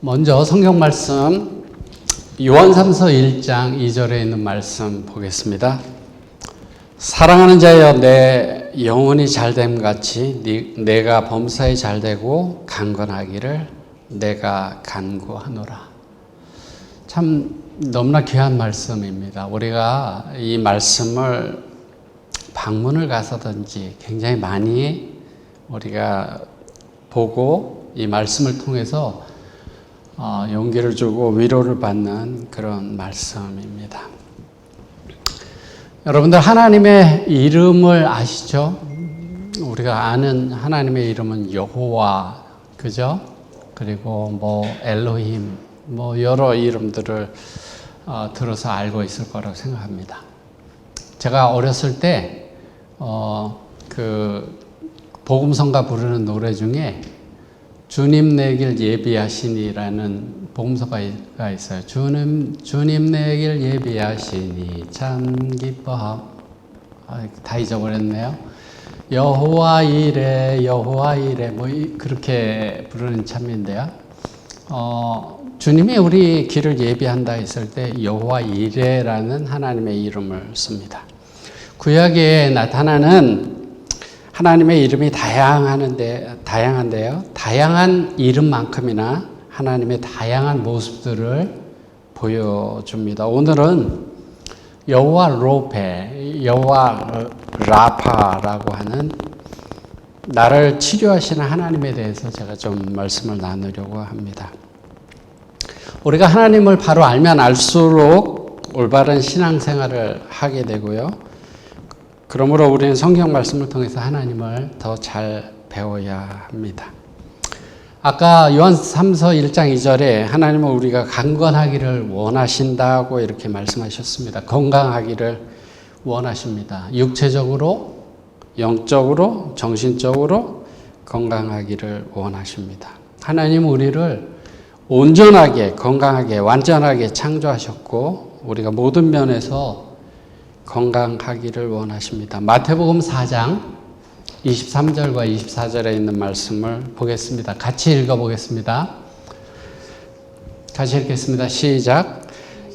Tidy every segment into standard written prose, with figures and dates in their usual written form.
먼저 성경 말씀 요한삼서 1장 2절에 있는 말씀 보겠습니다. 사랑하는 자여 내 영혼이 잘됨 같이 내가 범사에 잘되고 강건하기를 내가 간구하노라. 참 너무나 귀한 말씀입니다. 우리가 이 말씀을 방문을 가서든지 굉장히 많이 우리가 보고 이 말씀을 통해서 용기를 주고 위로를 받는 그런 말씀입니다. 여러분들 하나님의 이름을 아시죠? 우리가 아는 하나님의 이름은 여호와, 그죠? 그리고 엘로힘, 여러 이름들을 들어서 알고 있을 거라고 생각합니다. 제가 어렸을 때 복음성가 부르는 노래 중에 주님 내 길 예비하시니라는 복음서가 있어요. 주님 내 길 예비하시니 참 기뻐함. 다 잊어버렸네요. 여호와 이레 그렇게 부르는 참인데요. 주님이 우리 길을 예비한다 했을 때 여호와 이레라는 하나님의 이름을 씁니다. 구약에 나타나는 하나님의 이름이 다양한데요. 다양한 이름만큼이나 하나님의 다양한 모습들을 보여줍니다. 오늘은 여호와 로페, 여호와 라파라고 하는 나를 치료하시는 하나님에 대해서 제가 좀 말씀을 나누려고 합니다. 우리가 하나님을 바로 알면 알수록 올바른 신앙생활을 하게 되고요. 그러므로 우리는 성경 말씀을 통해서 하나님을 더 잘 배워야 합니다. 아까 요한삼서 1장 2절에 하나님은 우리가 강건하기를 원하신다고 이렇게 말씀하셨습니다. 건강하기를 원하십니다. 육체적으로, 영적으로, 정신적으로 건강하기를 원하십니다. 하나님은 우리를 온전하게, 건강하게, 완전하게 창조하셨고 우리가 모든 면에서 건강하기를 원하십니다. 마태복음 4장 23절과 24절에 있는 말씀을 보겠습니다. 같이 읽어보겠습니다. 같이 읽겠습니다. 시작.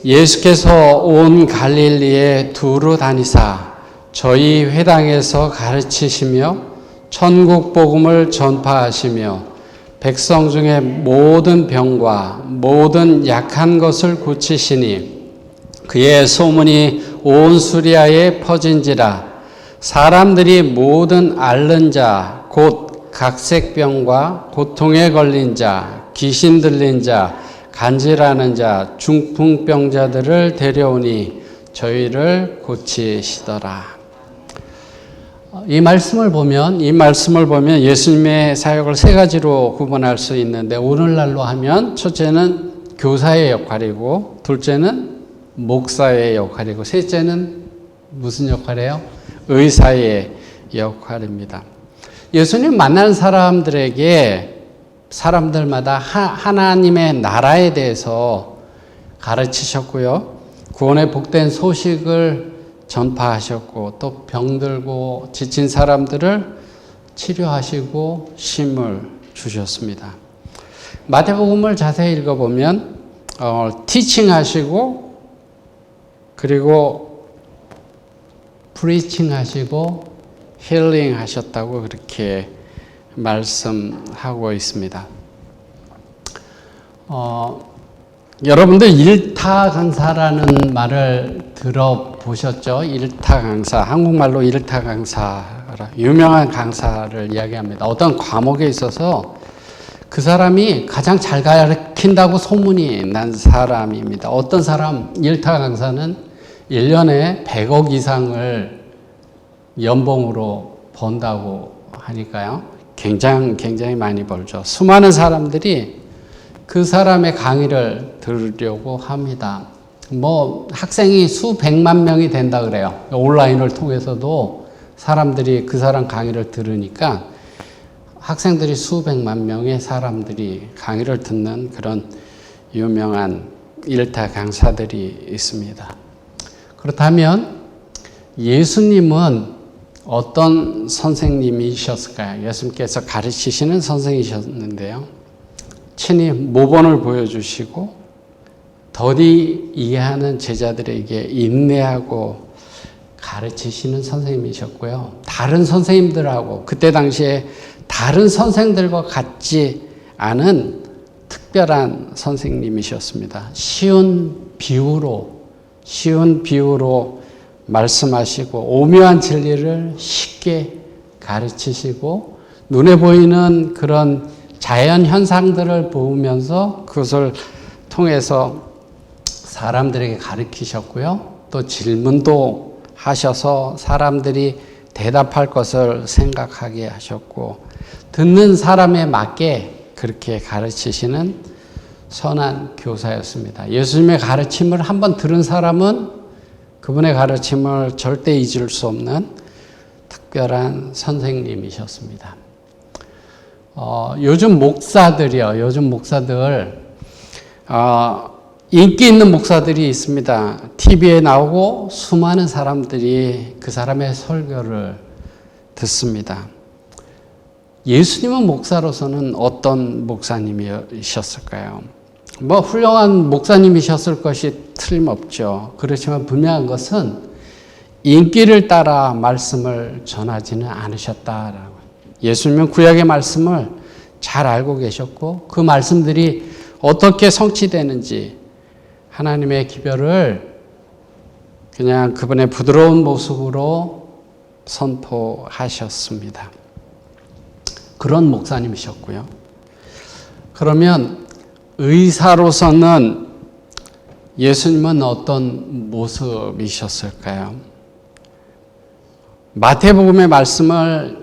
예수께서 온 갈릴리에 두루 다니사 저희 회당에서 가르치시며 천국 복음을 전파하시며 백성 중에 모든 병과 모든 약한 것을 고치시니 그의 소문이 온 수리아에 퍼진지라. 사람들이 모든 앓는 자, 곧 각색병과 고통에 걸린 자, 귀신 들린 자, 간질하는 자, 중풍병자들을 데려오니 저희를 고치시더라. 이 말씀을 보면 예수님의 사역을 세 가지로 구분할 수 있는데 오늘날로 하면 첫째는 교사의 역할이고 둘째는 목사의 역할이고 셋째는 무슨 역할이에요? 의사의 역할입니다. 예수님 만나는 사람들마다 하나님의 나라에 대해서 가르치셨고요. 구원의 복된 소식을 전파하셨고 또 병들고 지친 사람들을 치료하시고 쉼을 주셨습니다. 마태복음을 자세히 읽어보면 티칭하시고 그리고 프리칭 하시고 힐링 하셨다고 그렇게 말씀하고 있습니다. 여러분들 일타 강사라는 말을 들어보셨죠? 일타 강사, 한국말로 일타 강사, 유명한 강사를 이야기합니다. 어떤 과목에 있어서 그 사람이 가장 잘 가르친다고 소문이 난 사람입니다. 어떤 사람, 일타 강사는 1년에 100억 이상을 연봉으로 번다고 하니까요. 굉장히 많이 벌죠. 수많은 사람들이 그 사람의 강의를 들으려고 합니다. 학생이 수백만 명이 된다 그래요. 온라인을 통해서도 사람들이 그 사람 강의를 들으니까 학생들이 수백만 명의 사람들이 강의를 듣는 그런 유명한 일타 강사들이 있습니다. 그렇다면 예수님은 어떤 선생님이셨을까요? 예수님께서 가르치시는 선생이셨는데요. 친히 모본을 보여주시고 더디 이해하는 제자들에게 인내하고 가르치시는 선생님이셨고요. 다른 선생님들하고 그때 당시에 다른 선생들과 같지 않은 특별한 선생님이셨습니다. 쉬운 비유로 말씀하시고 오묘한 진리를 쉽게 가르치시고 눈에 보이는 그런 자연 현상들을 보면서 그것을 통해서 사람들에게 가르치셨고요. 또 질문도 하셔서 사람들이 대답할 것을 생각하게 하셨고 듣는 사람에 맞게 그렇게 가르치시는 선한 교사였습니다. 예수님의 가르침을 한번 들은 사람은 그분의 가르침을 절대 잊을 수 없는 특별한 선생님이셨습니다. 요즘 목사들 인기 있는 목사들이 있습니다. TV에 나오고 수많은 사람들이 그 사람의 설교를 듣습니다. 예수님은 목사로서는 어떤 목사님이셨을까요? 훌륭한 목사님이셨을 것이 틀림없죠. 그렇지만 분명한 것은 인기를 따라 말씀을 전하지는 않으셨다라고. 예수님은 구약의 말씀을 잘 알고 계셨고 그 말씀들이 어떻게 성취되는지 하나님의 기별을 그냥 그분의 부드러운 모습으로 선포하셨습니다. 그런 목사님이셨고요. 그러면 의사로서는 예수님은 어떤 모습이셨을까요? 마태복음의 말씀을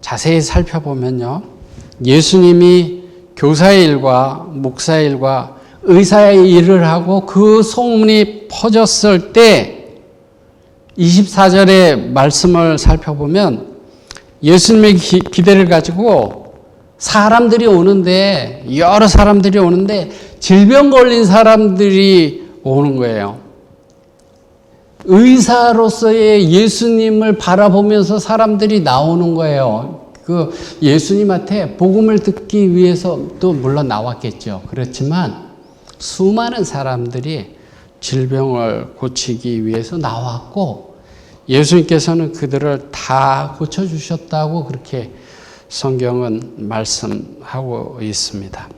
자세히 살펴보면요. 예수님이 교사의 일과 목사의 일과 의사의 일을 하고 그 소문이 퍼졌을 때 24절의 말씀을 살펴보면 예수님의 기대를 가지고 사람들이 오는데 여러 사람들이 오는데 질병 걸린 사람들이 오는 거예요. 의사로서의 예수님을 바라보면서 사람들이 나오는 거예요. 그 예수님한테 복음을 듣기 위해서 또 물론 나왔겠죠. 그렇지만 수많은 사람들이 질병을 고치기 위해서 나왔고 예수님께서는 그들을 다 고쳐주셨다고 그렇게 성경은 말씀하고 있습니다.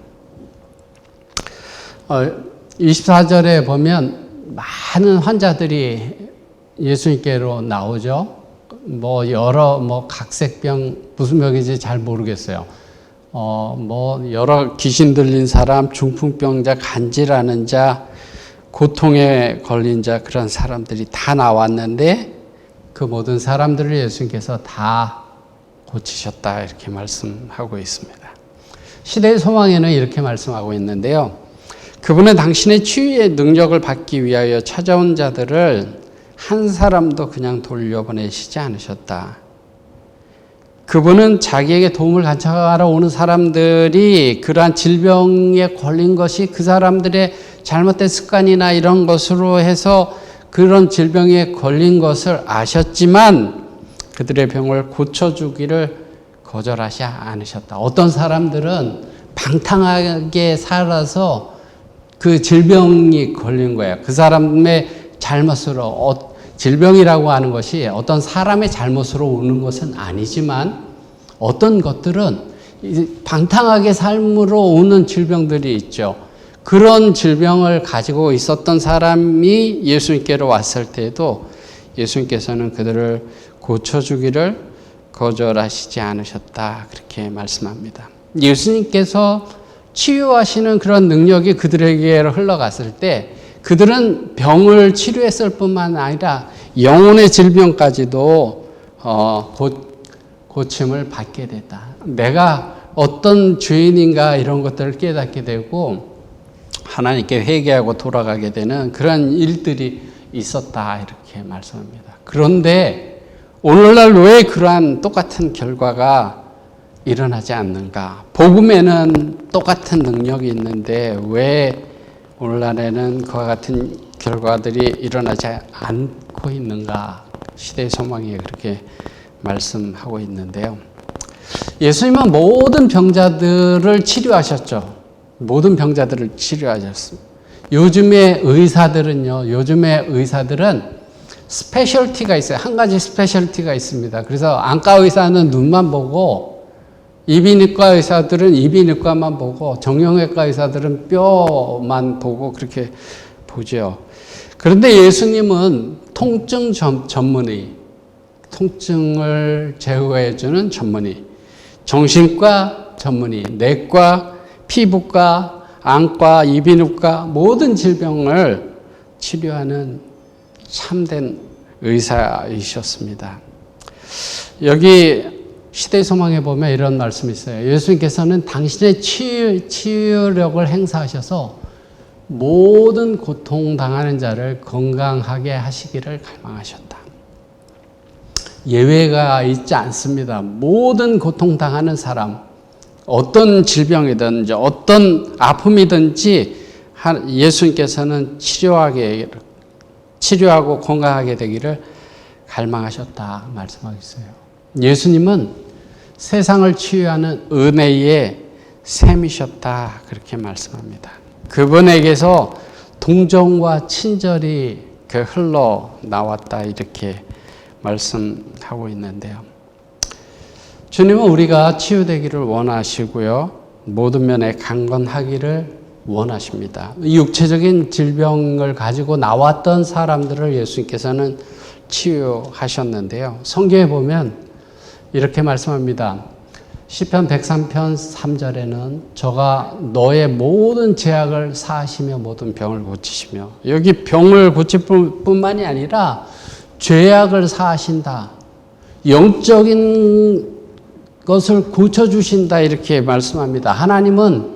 24절에 보면 많은 환자들이 예수님께로 나오죠. 각색병, 무슨 병인지 잘 모르겠어요. 여러 귀신 들린 사람, 중풍병자, 간질하는 자, 고통에 걸린 자, 그런 사람들이 다 나왔는데 그 모든 사람들을 예수님께서 다 고치셨다 이렇게 말씀하고 있습니다. 시대의 소망에는 이렇게 말씀하고 있는데요. 그분은 당신의 치유의 능력을 받기 위하여 찾아온 자들을 한 사람도 그냥 돌려보내시지 않으셨다. 그분은 자기에게 도움을 간청하러 오는 사람들이 그러한 질병에 걸린 것이 그 사람들의 잘못된 습관이나 이런 것으로 해서 그런 질병에 걸린 것을 아셨지만 그들의 병을 고쳐주기를 거절하지 않으셨다. 어떤 사람들은 방탕하게 살아서 그 질병이 걸린 거예요. 그 사람의 잘못으로, 질병이라고 하는 것이 어떤 사람의 잘못으로 오는 것은 아니지만 어떤 것들은 방탕하게 삶으로 오는 질병들이 있죠. 그런 질병을 가지고 있었던 사람이 예수님께로 왔을 때에도 예수님께서는 그들을 고쳐주기를 거절하시지 않으셨다. 그렇게 말씀합니다. 예수님께서 치유하시는 그런 능력이 그들에게 흘러갔을 때 그들은 병을 치료했을 뿐만 아니라 영혼의 질병까지도 고침을 받게 됐다. 내가 어떤 죄인인가 이런 것들을 깨닫게 되고 하나님께 회개하고 돌아가게 되는 그런 일들이 있었다 이렇게 말씀합니다. 그런데 오늘날 왜 그러한 똑같은 결과가 일어나지 않는가? 복음에는 똑같은 능력이 있는데 왜 오늘날에는 그와 같은 결과들이 일어나지 않고 있는가? 시대의 소망이 그렇게 말씀하고 있는데요. 예수님은 모든 병자들을 치료하셨죠. 모든 병자들을 치료하셨습니다. 요즘의 의사들은 스페셜티가 있어요. 한 가지 스페셜티가 있습니다. 그래서 안과 의사는 눈만 보고, 이비인후과 의사들은 이비인후과만 보고, 정형외과 의사들은 뼈만 보고 그렇게 보죠. 그런데 예수님은 통증 전문의, 통증을 제거해주는 전문의, 정신과 전문의, 내과, 피부과, 안과, 이비인후과 모든 질병을 치료하는 참된 의사이셨습니다. 여기 시대의 소망에 보면 이런 말씀이 있어요. 예수님께서는 당신의 치유력을 행사하셔서 모든 고통당하는 자를 건강하게 하시기를 갈망하셨다. 예외가 있지 않습니다. 모든 고통당하는 사람, 어떤 질병이든지 어떤 아픔이든지 예수님께서는 치료하고 건강하게 되기를 갈망하셨다 말씀하고 있어요. 예수님은 세상을 치유하는 은혜의 샘이셨다 그렇게 말씀합니다. 그분에게서 동정과 친절이 흘러나왔다 이렇게 말씀하고 있는데요. 주님은 우리가 치유되기를 원하시고요. 모든 면에 강건하기를 원하십니다. 육체적인 질병을 가지고 나왔던 사람들을 예수님께서는 치유하셨는데요. 성경에 보면 이렇게 말씀합니다. 시편 103편 3절에는 저가 너의 모든 죄악을 사하시며 모든 병을 고치시며, 여기 병을 고칠 뿐만이 아니라 죄악을 사하신다. 영적인 것을 고쳐주신다 이렇게 말씀합니다. 하나님은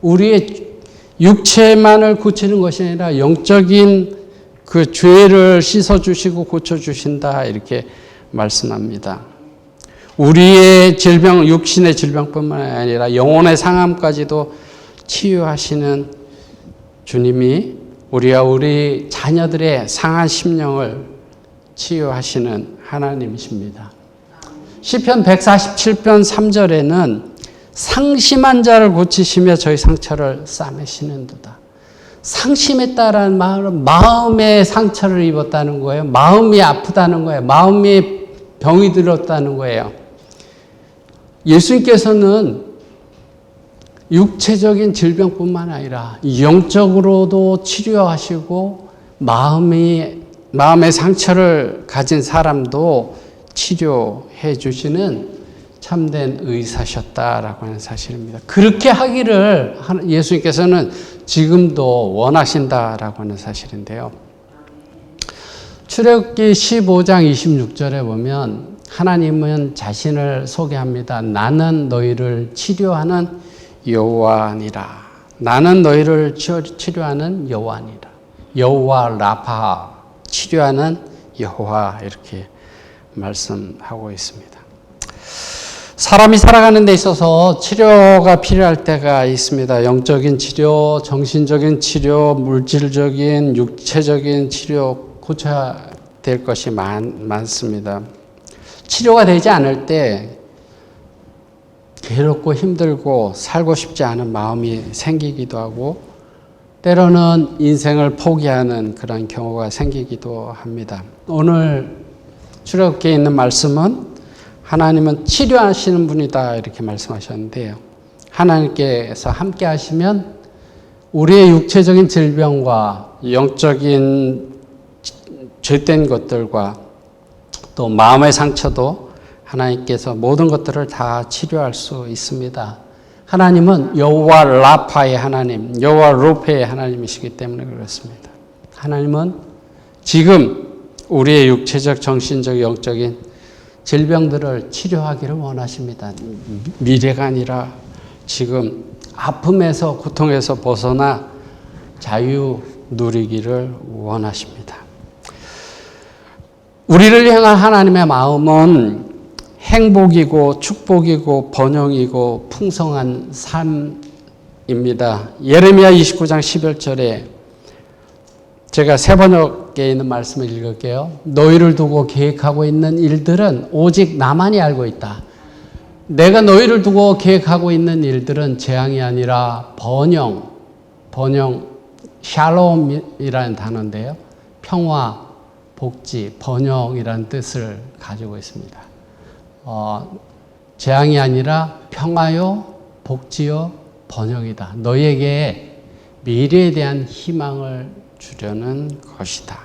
우리의 육체만을 고치는 것이 아니라 영적인 그 죄를 씻어주시고 고쳐주신다 이렇게 말씀합니다. 우리의 질병, 육신의 질병뿐만 아니라 영혼의 상함까지도 치유하시는 주님이 우리와 우리 자녀들의 상한 심령을 치유하시는 하나님이십니다. 시편 147편 3절에는 상심한 자를 고치시며 저희 상처를 싸매시는도다. 상심했다라는 말은 마음의 상처를 입었다는 거예요. 마음이 아프다는 거예요. 마음이 병이 들었다는 거예요. 예수님께서는 육체적인 질병뿐만 아니라 영적으로도 치료하시고 마음의 상처를 가진 사람도 치료해 주시는 참된 의사셨다라고 하는 사실입니다. 그렇게 하기를 예수님께서는 지금도 원하신다라고 하는 사실인데요. 출애굽기 15장 26절에 보면 하나님은 자신을 소개합니다. 나는 너희를 치료하는 여호와니라. 나는 너희를 치료하는 여호와니라. 여호와 라파, 치료하는 여호와 이렇게 말씀하고 있습니다. 사람이 살아가는 데 있어서 치료가 필요할 때가 있습니다. 영적인 치료, 정신적인 치료, 물질적인, 육체적인 치료 고쳐야 될 것이 많습니다. 치료가 되지 않을 때 괴롭고 힘들고 살고 싶지 않은 마음이 생기기도 하고 때로는 인생을 포기하는 그런 경우가 생기기도 합니다. 오늘 출애굽기에 있는 말씀은 하나님은 치료하시는 분이다 이렇게 말씀하셨는데요. 하나님께서 함께 하시면 우리의 육체적인 질병과 영적인 죄된 것들과 또 마음의 상처도 하나님께서 모든 것들을 다 치료할 수 있습니다. 하나님은 여호와 라파의 하나님, 여호와 로페의 하나님이시기 때문에 그렇습니다. 하나님은 지금 우리의 육체적, 정신적, 영적인 질병들을 치료하기를 원하십니다. 미래가 아니라 지금 아픔에서, 고통에서 벗어나 자유 누리기를 원하십니다. 우리를 향한 하나님의 마음은 행복이고 축복이고 번영이고 풍성한 삶입니다. 예레미야 29장 11절에 제가 새 번역에 있는 말씀을 읽을게요. 너희를 두고 계획하고 있는 일들은 오직 나만이 알고 있다. 내가 너희를 두고 계획하고 있는 일들은 재앙이 아니라 번영, 샬롬이라는 단어인데요. 평화, 복지, 번영이라는 뜻을 가지고 있습니다. 재앙이 아니라 평화요, 복지요, 번영이다. 너희에게 미래에 대한 희망을 주려는 것이다.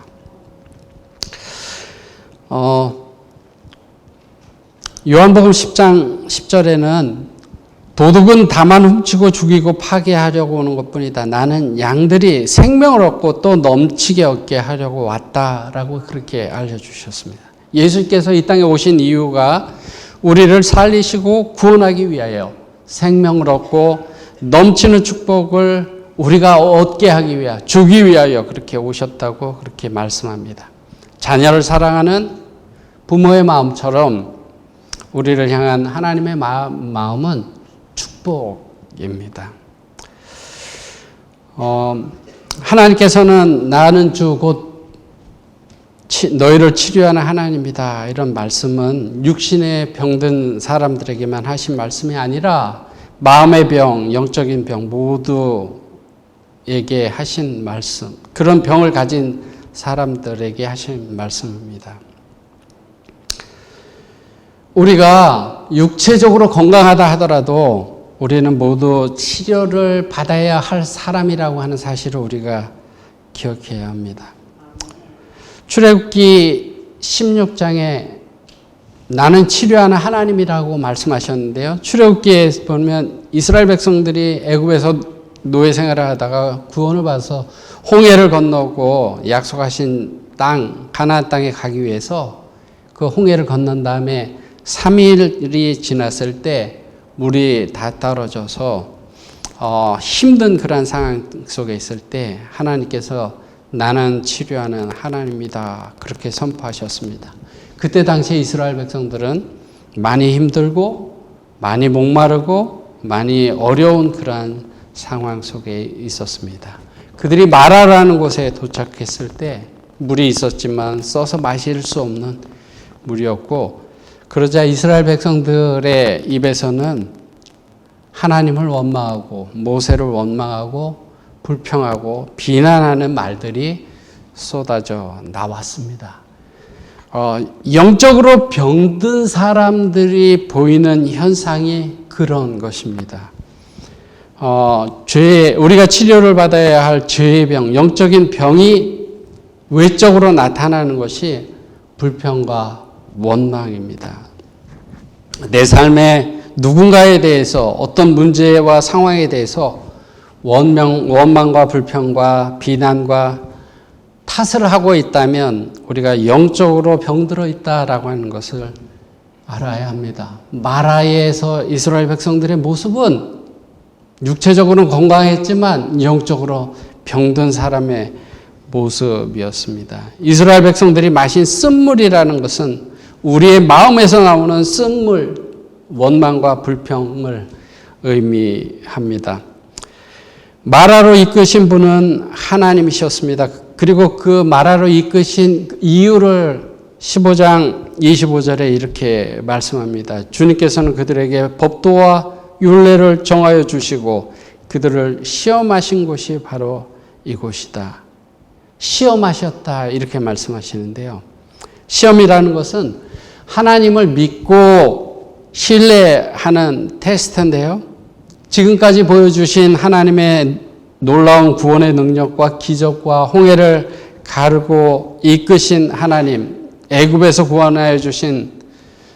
요한복음 10장 10절에는 도둑은 다만 훔치고 죽이고 파괴하려고 오는 것뿐이다. 나는 양들이 생명을 얻고 또 넘치게 얻게 하려고 왔다라고 그렇게 알려주셨습니다. 예수께서 이 땅에 오신 이유가 우리를 살리시고 구원하기 위하여 생명을 얻고 넘치는 축복을 우리가 얻게 하기 위하여 주기 위하여 그렇게 오셨다고 그렇게 말씀합니다. 자녀를 사랑하는 부모의 마음처럼 우리를 향한 하나님의 마음은 축복입니다. 하나님께서는 나는 주 곧 너희를 치료하는 하나님이다. 이런 말씀은 육신의 병든 사람들에게만 하신 말씀이 아니라 마음의 병, 영적인 병 모두에게 하신 말씀, 그런 병을 가진 사람들에게 하신 말씀입니다. 우리가 육체적으로 건강하다 하더라도 우리는 모두 치료를 받아야 할 사람이라고 하는 사실을 우리가 기억해야 합니다. 출애굽기 16장에 나는 치료하는 하나님이라고 말씀하셨는데요. 출애굽기에 보면 이스라엘 백성들이 애굽에서 노예 생활을 하다가 구원을 받아서 홍해를 건너고 약속하신 땅, 가나안 땅에 가기 위해서 그 홍해를 건넌 다음에 3일이 지났을 때 물이 다 떨어져서 힘든 그런 상황 속에 있을 때 하나님께서 나는 치료하는 하나님이다 그렇게 선포하셨습니다. 그때 당시에 이스라엘 백성들은 많이 힘들고 많이 목마르고 많이 어려운 그런 상황 속에 있었습니다. 그들이 마라라는 곳에 도착했을 때 물이 있었지만 써서 마실 수 없는 물이었고, 그러자 이스라엘 백성들의 입에서는 하나님을 원망하고 모세를 원망하고 불평하고 비난하는 말들이 쏟아져 나왔습니다. 영적으로 병든 사람들이 보이는 현상이 그런 것입니다. 우리가 치료를 받아야 할 죄의 병, 영적인 병이 외적으로 나타나는 것이 불평과 원망입니다. 내 삶에 누군가에 대해서 어떤 문제와 상황에 대해서 원망과 불평과 비난과 탓을 하고 있다면 우리가 영적으로 병들어 있다라고 하는 것을 알아야 합니다. 마라에서 이스라엘 백성들의 모습은 육체적으로는 건강했지만 영적으로 병든 사람의 모습이었습니다. 이스라엘 백성들이 마신 쓴물이라는 것은 우리의 마음에서 나오는 쓴물, 원망과 불평을 의미합니다. 마라로 이끄신 분은 하나님이셨습니다. 그리고 그 마라로 이끄신 이유를 15장 25절에 이렇게 말씀합니다. 주님께서는 그들에게 법도와 율례를 정하여 주시고 그들을 시험하신 곳이 바로 이곳이다. 시험하셨다 이렇게 말씀하시는데요. 시험이라는 것은 하나님을 믿고 신뢰하는 테스트인데요. 지금까지 보여주신 하나님의 놀라운 구원의 능력과 기적과 홍해를 가르고 이끄신 하나님, 애굽에서 구원하여 주신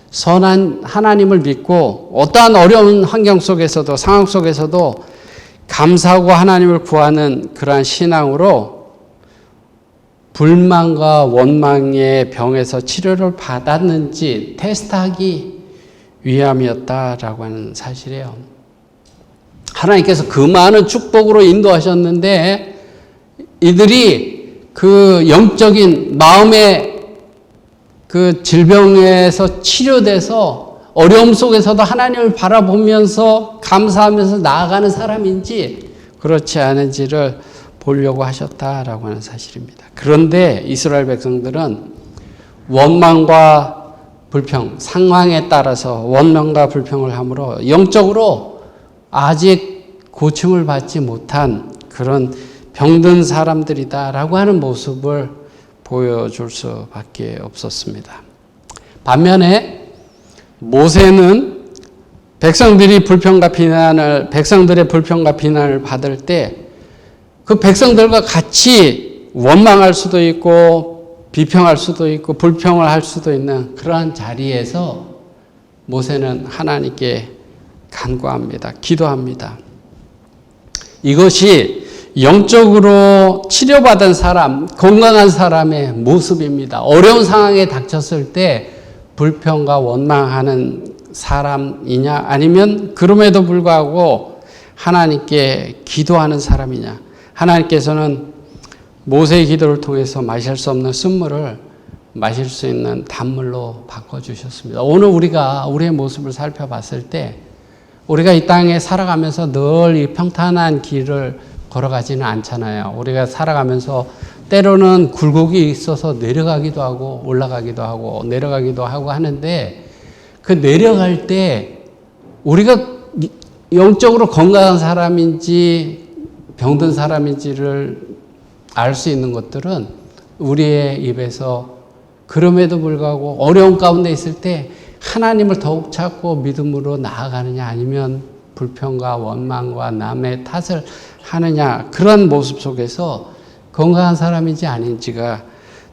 선한 하나님을 믿고 어떠한 어려운 환경 속에서도 상황 속에서도 감사하고 하나님을 구하는 그러한 신앙으로 불만과 원망의 병에서 치료를 받았는지 테스트하기 위함이었다라고 하는 사실이에요. 하나님께서 그 많은 축복으로 인도하셨는데 이들이 그 영적인 마음의 그 질병에서 치료돼서 어려움 속에서도 하나님을 바라보면서 감사하면서 나아가는 사람인지 그렇지 않은지를 보려고 하셨다라고 하는 사실입니다. 그런데 이스라엘 백성들은 원망과 상황에 따라서 원망과 불평을 함으로 영적으로 아직 고침을 받지 못한 그런 병든 사람들이다라고 하는 모습을 보여줄 수밖에 없었습니다. 반면에 모세는 백성들의 불평과 비난을 받을 때 그 백성들과 같이 원망할 수도 있고 비평할 수도 있고 불평을 할 수도 있는 그러한 자리에서 모세는 하나님께 간구합니다. 기도합니다. 이것이 영적으로 치료받은 사람, 건강한 사람의 모습입니다. 어려운 상황에 닥쳤을 때 불평과 원망하는 사람이냐 아니면 그럼에도 불구하고 하나님께 기도하는 사람이냐. 하나님께서는 모세의 기도를 통해서 마실 수 없는 쓴물을 마실 수 있는 단물로 바꿔주셨습니다. 오늘 우리가 우리의 모습을 살펴봤을 때 우리가 이 땅에 살아가면서 늘 이 평탄한 길을 걸어가지는 않잖아요. 우리가 살아가면서 때로는 굴곡이 있어서 내려가기도 하고 올라가기도 하고 내려가기도 하고 하는데 그 내려갈 때 우리가 영적으로 건강한 사람인지 병든 사람인지를 알 수 있는 것들은 우리의 입에서 그럼에도 불구하고 어려운 가운데 있을 때 하나님을 더욱 찾고 믿음으로 나아가느냐 아니면 불평과 원망과 남의 탓을 하느냐 그런 모습 속에서 건강한 사람인지 아닌지가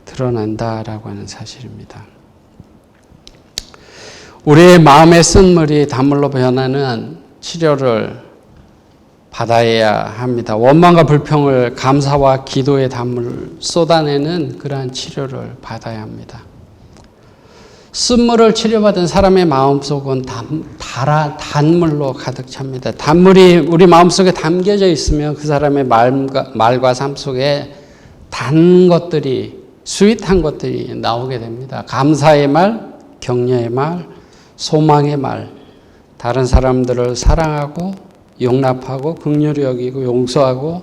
드러난다라고 하는 사실입니다. 우리의 마음의 쓴물이 단물로 변하는 치료를 받아야 합니다. 원망과 불평을 감사와 기도의 단물을 쏟아내는 그러한 치료를 받아야 합니다. 쓴물을 치료받은 사람의 마음속은 단물로 가득 찹니다. 단물이 우리 마음속에 담겨져 있으면 그 사람의 말과 삶 속에 단 것들이, 스윗한 것들이 나오게 됩니다. 감사의 말, 격려의 말, 소망의 말, 다른 사람들을 사랑하고 용납하고 긍휼히 여기고 용서하고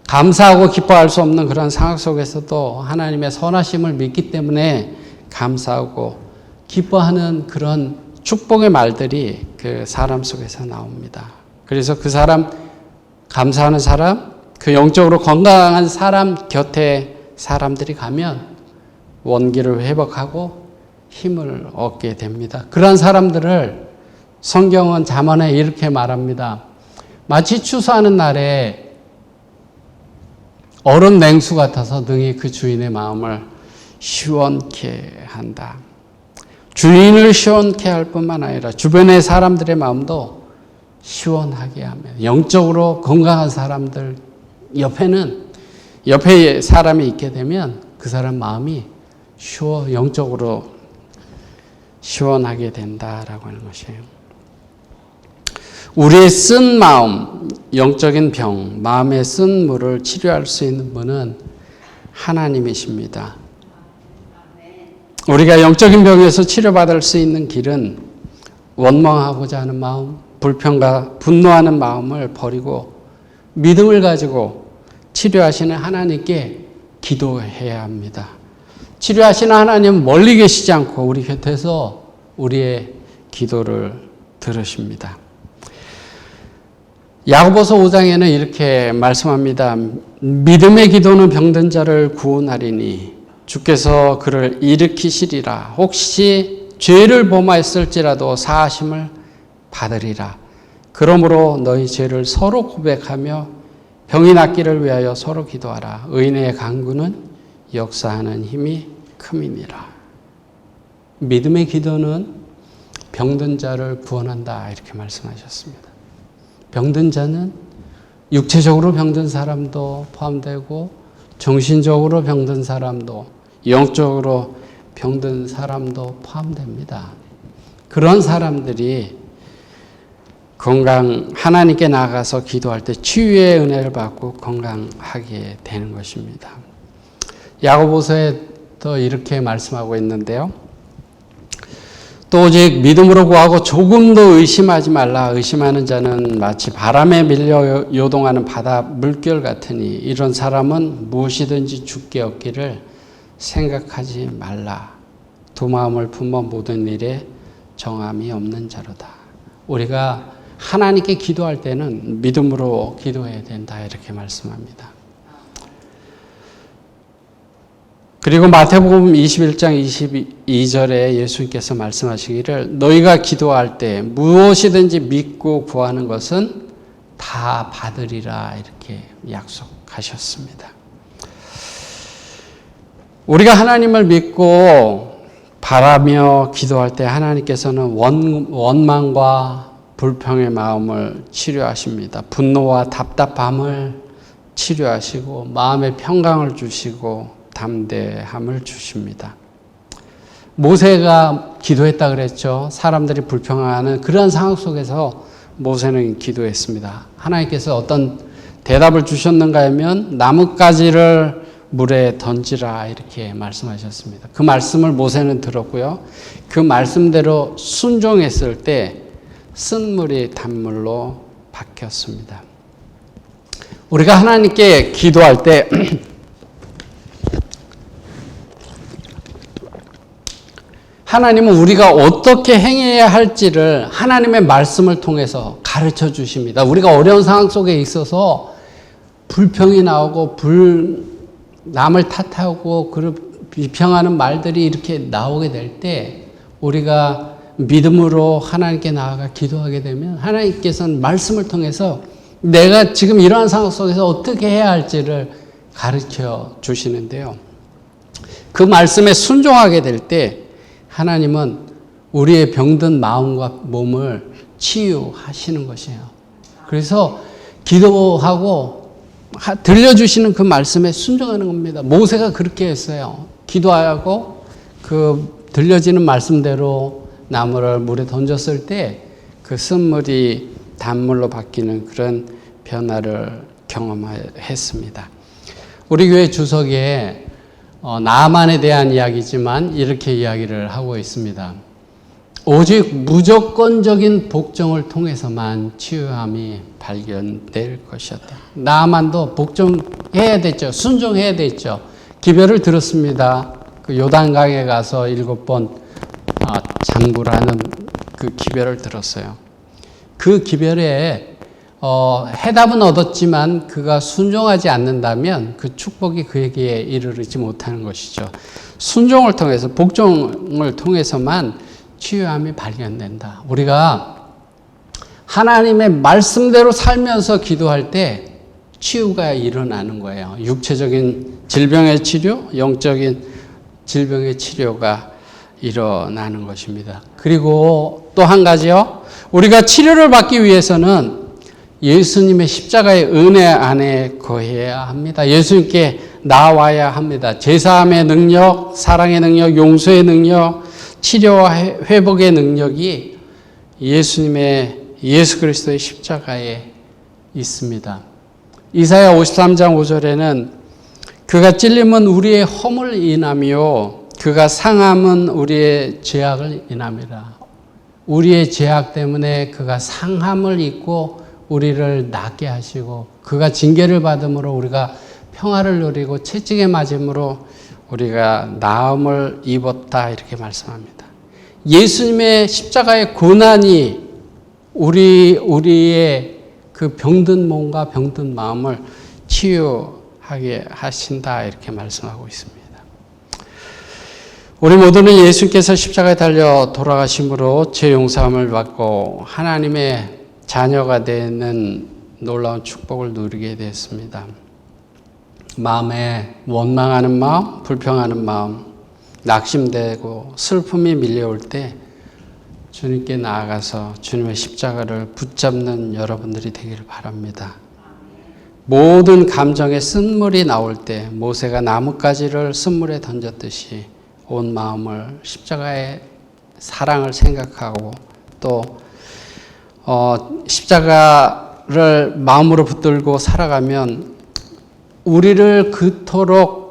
감사하고 기뻐할 수 없는 그런 상황 속에서도 하나님의 선하심을 믿기 때문에 감사하고 기뻐하는 그런 축복의 말들이 그 사람 속에서 나옵니다. 그래서 그 사람, 감사하는 사람, 그 영적으로 건강한 사람 곁에 사람들이 가면 원기를 회복하고 힘을 얻게 됩니다. 그런 사람들을 성경은 잠언에 이렇게 말합니다. 마치 추수하는 날에 얼음 냉수 같아서 능히 그 주인의 마음을 시원케 한다. 주인을 시원케 할 뿐만 아니라 주변의 사람들의 마음도 시원하게 하며 영적으로 건강한 사람들 옆에 사람이 있게 되면 그 사람 마음이 영적으로 시원하게 된다라고 하는 것이에요. 우리의 쓴 마음, 영적인 병, 마음의 쓴 물을 치료할 수 있는 분은 하나님이십니다. 우리가 영적인 병에서 치료받을 수 있는 길은 원망하고자 하는 마음, 불평과 분노하는 마음을 버리고 믿음을 가지고 치료하시는 하나님께 기도해야 합니다. 치료하시는 하나님은 멀리 계시지 않고 우리 곁에서 우리의 기도를 들으십니다. 야고보서 5장에는 이렇게 말씀합니다. 믿음의 기도는 병든 자를 구원하리니 주께서 그를 일으키시리라. 혹시 죄를 범하였을지라도 사하심을 받으리라. 그러므로 너희 죄를 서로 고백하며 병이 낫기를 위하여 서로 기도하라. 의인의 간구는 역사하는 힘이 큼이니라. 믿음의 기도는 병든 자를 구원한다. 이렇게 말씀하셨습니다. 병든 자는 육체적으로 병든 사람도 포함되고 정신적으로 병든 사람도 영적으로 병든 사람도 포함됩니다. 그런 사람들이 하나님께 나가서 기도할 때 치유의 은혜를 받고 건강하게 되는 것입니다. 야고보서에 또 이렇게 말씀하고 있는데요. 또 오직 믿음으로 구하고 조금도 의심하지 말라. 의심하는 자는 마치 바람에 밀려 요동하는 바다 물결 같으니 이런 사람은 무엇이든지 주께 얻기를 생각하지 말라. 두 마음을 품어 모든 일에 정함이 없는 자로다. 우리가 하나님께 기도할 때는 믿음으로 기도해야 된다 이렇게 말씀합니다. 그리고 마태복음 21장 22절에 예수님께서 말씀하시기를 너희가 기도할 때 무엇이든지 믿고 구하는 것은 다 받으리라 이렇게 약속하셨습니다. 우리가 하나님을 믿고 바라며 기도할 때 하나님께서는 원망과 불평의 마음을 치료하십니다. 분노와 답답함을 치료하시고 마음의 평강을 주시고 담대함을 주십니다. 모세가 기도했다 그랬죠. 사람들이 불평하는 그런 상황 속에서 모세는 기도했습니다. 하나님께서 어떤 대답을 주셨는가 하면 나뭇가지를 물에 던지라 이렇게 말씀하셨습니다. 그 말씀을 모세는 들었고요. 그 말씀대로 순종했을 때 쓴물이 단물로 바뀌었습니다. 우리가 하나님께 기도할 때 하나님은 우리가 어떻게 행해야 할지를 하나님의 말씀을 통해서 가르쳐 주십니다. 우리가 어려운 상황 속에 있어서 불평이 나오고 남을 탓하고 비평하는 말들이 이렇게 나오게 될 때 우리가 믿음으로 하나님께 나아가 기도하게 되면 하나님께서는 말씀을 통해서 내가 지금 이러한 상황 속에서 어떻게 해야 할지를 가르쳐 주시는데요. 그 말씀에 순종하게 될 때 하나님은 우리의 병든 마음과 몸을 치유하시는 것이에요. 그래서 기도하고 들려주시는 그 말씀에 순종하는 겁니다. 모세가 그렇게 했어요. 기도하고 그 들려지는 말씀대로 나무를 물에 던졌을 때 그 쓴물이 단물로 바뀌는 그런 변화를 경험했습니다. 우리 교회 주석에 나만에 대한 이야기지만 이렇게 이야기를 하고 있습니다. 오직 무조건적인 복종을 통해서만 치유함이 발견될 것이었다. 나만도 복종해야 됐죠. 순종해야 됐죠. 기별을 들었습니다. 그 요단강에 가서 7번 장구라는 그 기별을 들었어요. 그 기별에 해답은 얻었지만 그가 순종하지 않는다면 그 축복이 그에게 이르르지 못하는 것이죠. 순종을 통해서 복종을 통해서만 치유함이 발견된다. 우리가 하나님의 말씀대로 살면서 기도할 때 치유가 일어나는 거예요. 육체적인 질병의 치료, 영적인 질병의 치료가 일어나는 것입니다. 그리고 또 한 가지요. 우리가 치료를 받기 위해서는 예수님의 십자가의 은혜 안에 거해야 합니다. 예수님께 나와야 합니다. 제사함의 능력, 사랑의 능력, 용서의 능력, 치료와 회복의 능력이 예수 그리스도의 십자가에 있습니다. 이사야 53장 5절에는 그가 찔림은 우리의 허물 인함이요 그가 상함은 우리의 죄악을 인함이라. 우리의 죄악 때문에 그가 상함을 입고 우리를 낫게 하시고 그가 징계를 받음으로 우리가 평화를 누리고 채찍에 맞음으로 우리가 나음을 입었다 이렇게 말씀합니다. 예수님의 십자가의 고난이 우리의 그 병든 몸과 병든 마음을 치유하게 하신다 이렇게 말씀하고 있습니다. 우리 모두는 예수님께서 십자가에 달려 돌아가심으로 죄 용서함을 받고 하나님의 자녀가 되는 놀라운 축복을 누리게 됐습니다. 마음에 원망하는 마음, 불평하는 마음, 낙심되고 슬픔이 밀려올 때 주님께 나아가서 주님의 십자가를 붙잡는 여러분들이 되기를 바랍니다. 모든 감정의 쓴물이 나올 때 모세가 나뭇가지를 쓴물에 던졌듯이 온 마음을 십자가의 사랑을 생각하고 또 십자가를 마음으로 붙들고 살아가면 우리를 그토록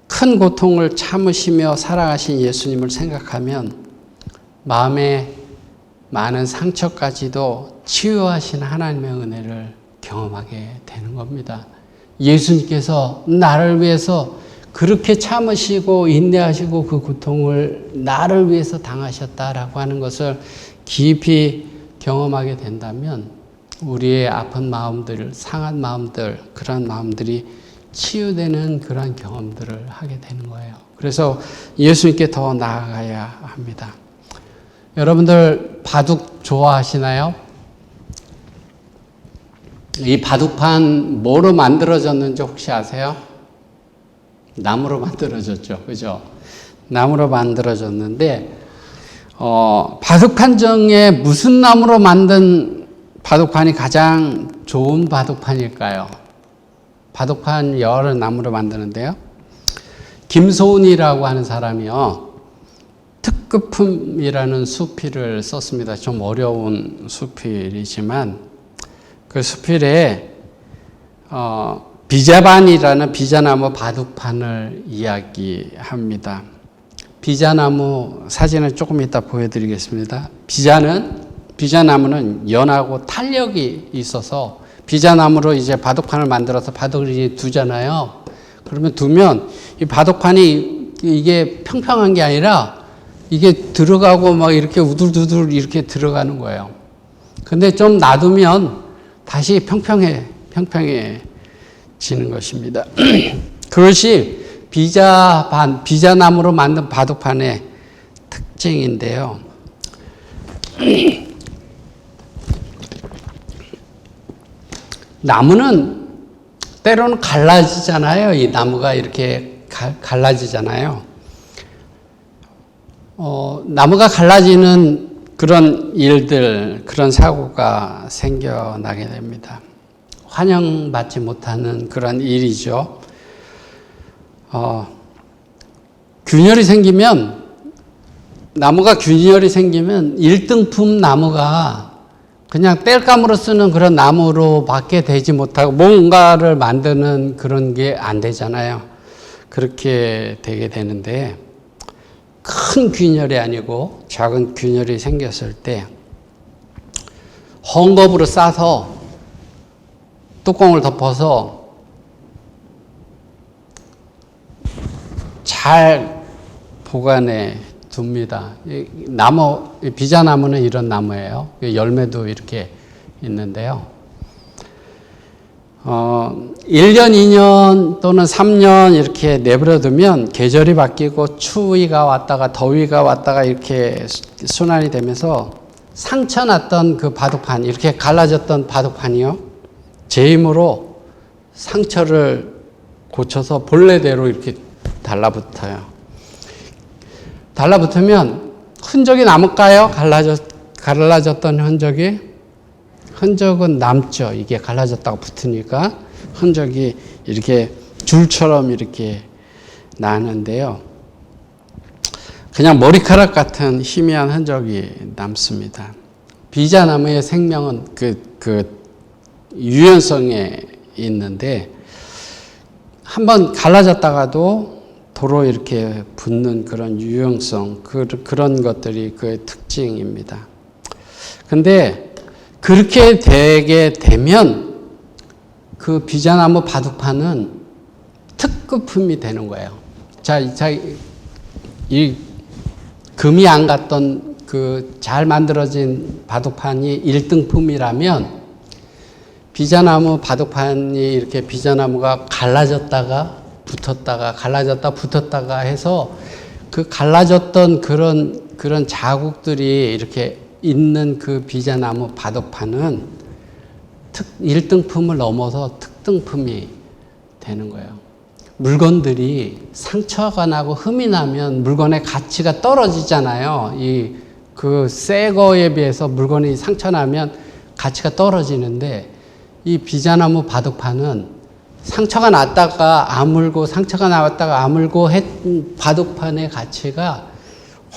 큰 고통을 참으시며 사랑하신 예수님을 생각하면 마음에 많은 상처까지도 치유하신 하나님의 은혜를 경험하게 되는 겁니다. 예수님께서 나를 위해서 그렇게 참으시고 인내하시고 그 고통을 나를 위해서 당하셨다라고 하는 것을 깊이 경험하게 된다면 우리의 아픈 마음들, 상한 마음들, 그런 마음들이 치유되는 그런 경험들을 하게 되는 거예요. 그래서 예수님께 더 나아가야 합니다. 여러분들 바둑 좋아하시나요? 이 바둑판 뭐로 만들어졌는지 혹시 아세요? 나무로 만들어졌죠. 그죠? 나무로 만들어졌는데, 바둑판 중에 무슨 나무로 만든 바둑판이 가장 좋은 바둑판일까요? 바둑판 여러 나무로 만드는데요. 김소은이라고 하는 사람이요. 특급품이라는 수필을 썼습니다. 좀 어려운 수필이지만 그 수필에 비자반이라는 비자나무 바둑판을 이야기합니다. 비자나무 사진을 조금 이따 보여드리겠습니다. 비자나무는 연하고 탄력이 있어서 비자나무로 이제 바둑판을 만들어서 바둑을 두잖아요. 그러면 두면 이 바둑판이 이게 평평한 게 아니라 이게 들어가고 막 이렇게 우둘두둘 이렇게 들어가는 거예요. 근데 좀 놔두면 다시 평평해지는 것입니다. 그것이 비자나무로 만든 바둑판의 특징인데요. 나무는 때로는 갈라지잖아요. 이 나무가 이렇게 갈라지잖아요. 나무가 갈라지는 그런 일들, 그런 사고가 생겨나게 됩니다. 환영받지 못하는 그런 일이죠. 균열이 생기면, 나무가 균열이 생기면 1등품 나무가 그냥 땔감으로 쓰는 그런 나무로 밖에 되지 못하고 뭔가를 만드는 그런 게 안 되잖아요. 그렇게 되게 되는데, 큰 균열이 아니고 작은 균열이 생겼을 때 헝겊으로 싸서 뚜껑을 덮어서 잘 보관해 둡니다. 비자나무는 이런 나무예요. 열매도 이렇게 있는데요. 1년, 2년 또는 3년 이렇게 내버려두면 계절이 바뀌고 추위가 왔다가 더위가 왔다가 이렇게 순환이 되면서 상처 났던 그 바둑판, 이렇게 갈라졌던 바둑판이요. 제 힘으로 상처를 고쳐서 본래대로 이렇게 달라붙어요. 달라붙으면 흔적이 남을까요? 갈라졌던 흔적이? 흔적은 남죠. 이게 갈라졌다고 붙으니까 흔적이 이렇게 줄처럼 이렇게 나는데요. 그냥 머리카락 같은 희미한 흔적이 남습니다. 비자나무의 생명은 그 유연성에 있는데 한번 갈라졌다가도 도로 이렇게 붙는 그런 유연성, 그런 것들이 그의 특징입니다. 근데 그렇게 되게 되면 그 비자나무 바둑판은 특급품이 되는 거예요. 이 금이 안 갔던 그 잘 만들어진 바둑판이 1등품이라면 비자나무 바둑판이 이렇게 비자나무가 갈라졌다가 붙었다가 갈라졌다 붙었다가 해서 그 갈라졌던 그런 자국들이 이렇게 있는 그 비자나무 바둑판은 1등품을 넘어서 특등품이 되는 거예요. 물건들이 상처가 나고 흠이 나면 물건의 가치가 떨어지잖아요. 그 새 거에 비해서 물건이 상처 나면 가치가 떨어지는데 이 비자나무 바둑판은 상처가 났다가 아물고 상처가 나왔다가 아물고 했던 바둑판의 가치가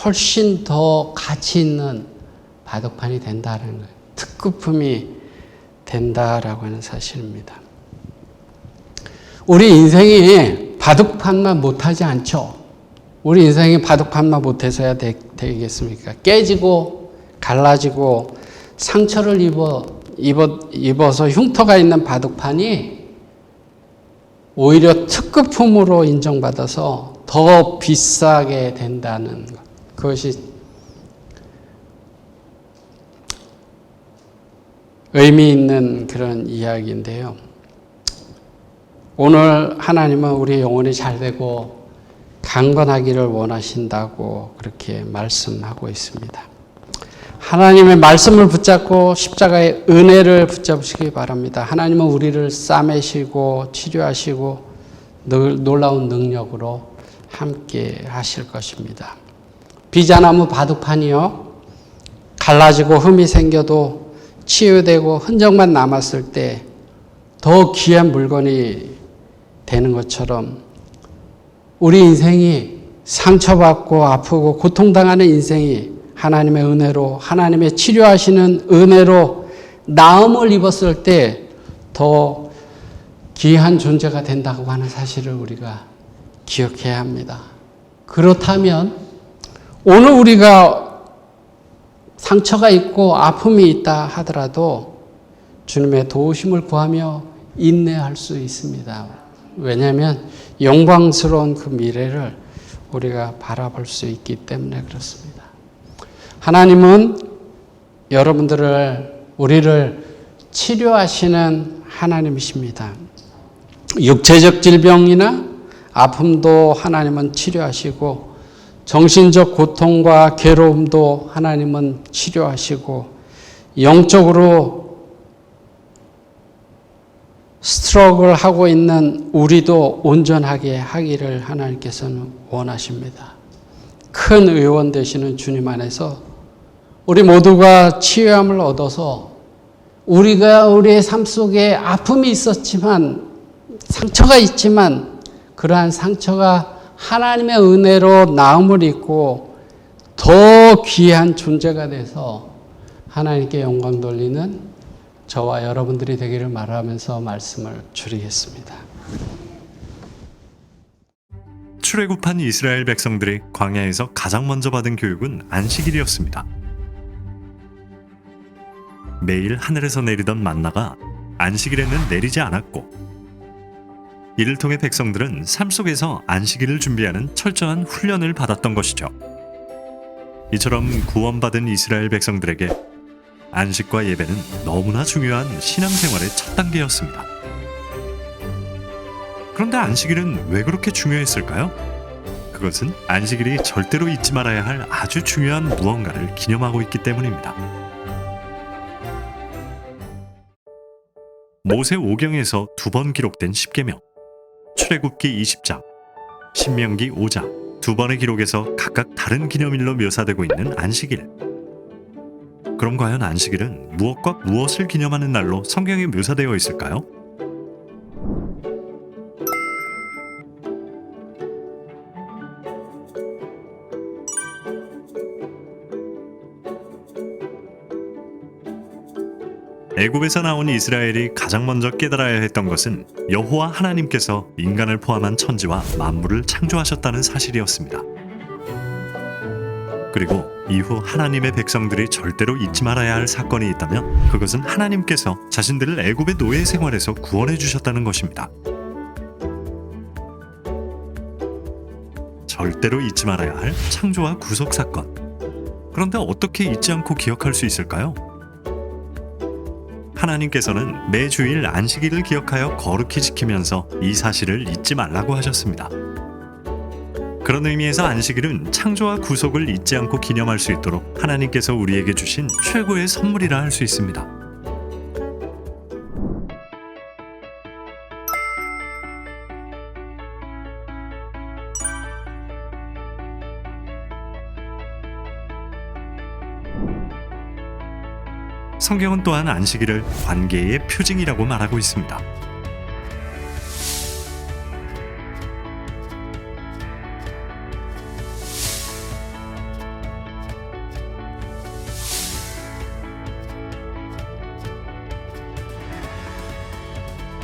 훨씬 더 가치 있는 바둑판이 된다는 거예요. 특급품이 된다라고 하는 사실입니다. 우리 인생이 바둑판만 못하지 않죠. 우리 인생이 바둑판만 못해서야 되겠습니까? 깨지고 갈라지고 상처를 입어서 흉터가 있는 바둑판이 오히려 특급품으로 인정받아서 더 비싸게 된다는 것. 그것이 의미 있는 그런 이야기인데요. 오늘 하나님은 우리 영혼이 잘되고 강건하기를 원하신다고 그렇게 말씀하고 있습니다. 하나님의 말씀을 붙잡고 십자가의 은혜를 붙잡으시기 바랍니다. 하나님은 우리를 싸매시고 치료하시고 놀라운 능력으로 함께 하실 것입니다. 비자나무 바둑판이요, 갈라지고 흠이 생겨도 치유되고 흔적만 남았을 때 더 귀한 물건이 되는 것처럼 우리 인생이 상처받고 아프고 고통당하는 인생이 하나님의 은혜로, 하나님의 치료하시는 은혜로 나음을 입었을 때 더 귀한 존재가 된다고 하는 사실을 우리가 기억해야 합니다. 그렇다면 오늘 우리가 상처가 있고 아픔이 있다 하더라도 주님의 도우심을 구하며 인내할 수 있습니다. 왜냐하면 영광스러운 그 미래를 우리가 바라볼 수 있기 때문에 그렇습니다. 하나님은 우리를 치료하시는 하나님이십니다. 육체적 질병이나 아픔도 하나님은 치료하시고, 정신적 고통과 괴로움도 하나님은 치료하시고, 영적으로 스트럭을 하고 있는 우리도 온전하게 하기를 하나님께서는 원하십니다. 큰 의원 되시는 주님 안에서 우리 모두가 치유함을 얻어서 우리가 우리의 삶 속에 아픔이 있었지만, 상처가 있지만 그러한 상처가 하나님의 은혜로 나음을 입고 더 귀한 존재가 돼서 하나님께 영광 돌리는 저와 여러분들이 되기를 말하면서 말씀을 줄이겠습니다. 출애굽한 이스라엘 백성들이 광야에서 가장 먼저 받은 교육은 안식일이었습니다. 매일 하늘에서 내리던 만나가 안식일에는 내리지 않았고, 이를 통해 백성들은 삶 속에서 안식일을 준비하는 철저한 훈련을 받았던 것이죠. 이처럼 구원받은 이스라엘 백성들에게 안식과 예배는 너무나 중요한 신앙생활의 첫 단계였습니다. 그런데 안식일은 왜 그렇게 중요했을까요? 그것은 안식일이 절대로 잊지 말아야 할 아주 중요한 무언가를 기념하고 있기 때문입니다. 모세 5경에서 2번 기록된 십계명, 출애굽기 20장, 신명기 5장, 2번의 기록에서 각각 다른 기념일로 묘사되고 있는 안식일. 그럼 과연 안식일은 무엇과 무엇을 기념하는 날로 성경에 묘사되어 있을까요? 애굽에서 나온 이스라엘이 가장 먼저 깨달아야 했던 것은 여호와 하나님께서 인간을 포함한 천지와 만물을 창조하셨다는 사실이었습니다. 그리고 이후 하나님의 백성들이 절대로 잊지 말아야 할 사건이 있다면 그것은 하나님께서 자신들을 애굽의 노예 생활에서 구원해 주셨다는 것입니다. 절대로 잊지 말아야 할 창조와 구속 사건. 그런데 어떻게 잊지 않고 기억할 수 있을까요? 하나님께서는 매주일 안식일을 기억하여 거룩히 지키면서 이 사실을 잊지 말라고 하셨습니다. 그런 의미에서 안식일은 창조와 구속을 잊지 않고 기념할 수 있도록 하나님께서 우리에게 주신 최고의 선물이라 할 수 있습니다. 성경은 또한 안식일을 관계의 표징이라고 말하고 있습니다.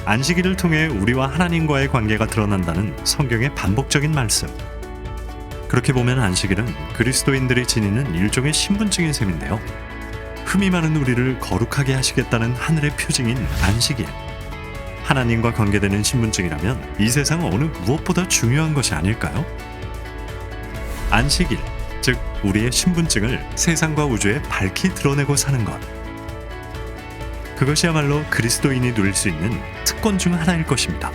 안식일을 통해 우리와 하나님과의 관계가 드러난다는 성경의 반복적인 말씀. 그렇게 보면 안식일은 그리스도인들이 지니는 일종의 신분증인 셈인데요. 흠이 많은 우리를 거룩하게 하시겠다는 하늘의 표징인 안식일. 하나님과 관계되는 신분증이라면 이 세상 어느 무엇보다 중요한 것이 아닐까요? 안식일, 즉 우리의 신분증을 세상과 우주에 밝히 드러내고 사는 것. 그것이야말로 그리스도인이 누릴 수 있는 특권 중 하나일 것입니다.